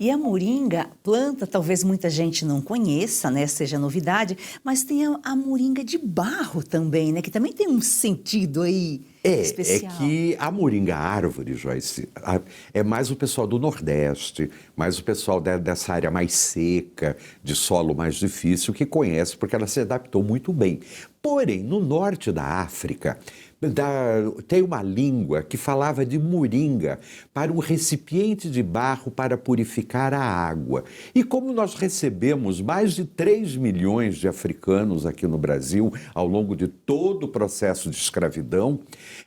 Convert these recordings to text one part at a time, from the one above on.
E a moringa, planta, talvez muita gente não conheça, né, seja novidade, mas tem a moringa de barro também, né, que também tem um sentido aí É especial. que a moringa árvore, Joyce, é mais o pessoal do Nordeste, mais o pessoal dessa área mais seca, de solo mais difícil, que conhece, porque ela se adaptou muito bem. Porém, no norte da África, tem uma língua que falava de moringa para um recipiente de barro para purificar a água. E como nós recebemos mais de 3 milhões de africanos aqui no Brasil, ao longo de todo o processo de escravidão,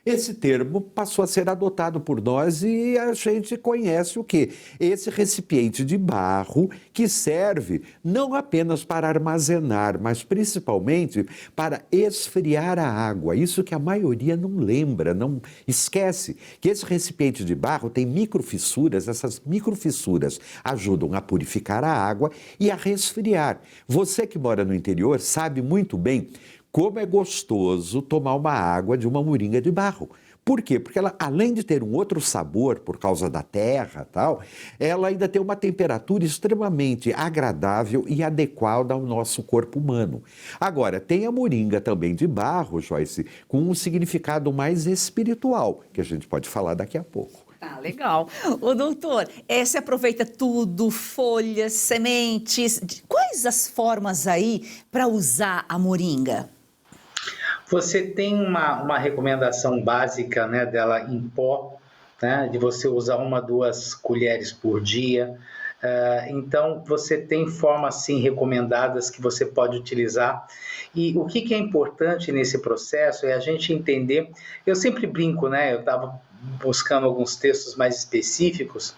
esse termo passou a ser adotado por nós e a gente conhece o quê? Esse recipiente de barro que serve não apenas para armazenar, mas principalmente para esfriar a água. Isso que a maioria não lembra, não esquece, que esse recipiente de barro tem microfissuras, essas microfissuras ajudam a purificar a água e a resfriar. Você que mora no interior sabe muito bem como é gostoso tomar uma água de uma moringa de barro. Por quê? Porque ela, além de ter um outro sabor por causa da terra e tal, ela ainda tem uma temperatura extremamente agradável e adequada ao nosso corpo humano. Agora, tem a moringa também de barro, Joyce, com um significado mais espiritual, que a gente pode falar daqui a pouco. Tá, legal. Ô, doutor, você aproveita tudo, folhas, sementes, quais as formas aí para usar a moringa? Você tem uma recomendação básica, né, dela em pó, né, de você usar 1, 2 colheres por dia. Então, você tem formas, sim, recomendadas que você pode utilizar. E o que é importante nesse processo é a gente entender... Eu sempre brinco, né, eu estava buscando alguns textos mais específicos,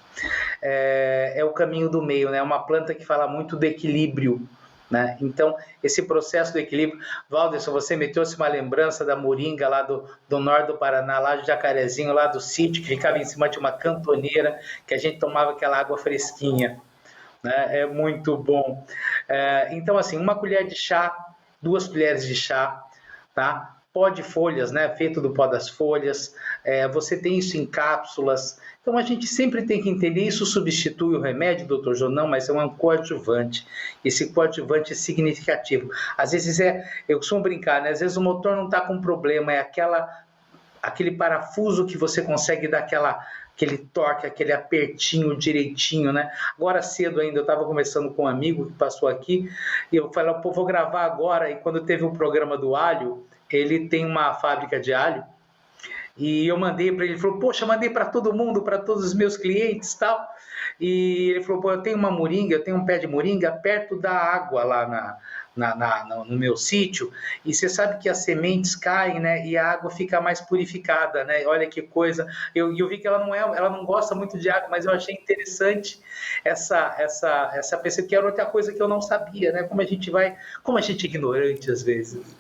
é o caminho do meio, né, uma planta que fala muito do equilíbrio, né? Então, esse processo do equilíbrio... Walderson, você me trouxe uma lembrança da moringa lá do norte do Paraná, lá de Jacarezinho, lá do sítio, que ficava em cima de uma cantoneira, que a gente tomava aquela água fresquinha, né? É muito bom. Então, assim, 1 colher de chá, 2 colheres de chá, tá? Pó de folhas, né? Feito do pó das folhas. Você tem isso em cápsulas. Então, a gente sempre tem que entender, isso substitui o remédio, doutor João? Não, mas é um coadjuvante. Esse coadjuvante é significativo. Às vezes eu costumo brincar, né? Às vezes o motor não está com problema, é aquele parafuso que você consegue dar aquele torque, aquele apertinho direitinho, né? Agora cedo ainda, eu estava conversando com um amigo que passou aqui, e eu falei, pô, vou gravar agora, e quando teve o programa do alho, ele tem uma fábrica de alho, e eu mandei para ele, ele falou, poxa, mandei para todo mundo, para todos os meus clientes e tal, e ele falou, pô, eu tenho uma moringa, eu tenho um pé de moringa perto da água lá no meu sítio, e você sabe que as sementes caem, né, e a água fica mais purificada, né? Olha que coisa. Eu vi que ela não gosta muito de água, mas eu achei interessante essa pesquisa, que era outra coisa que eu não sabia, né? Como a gente é ignorante às vezes.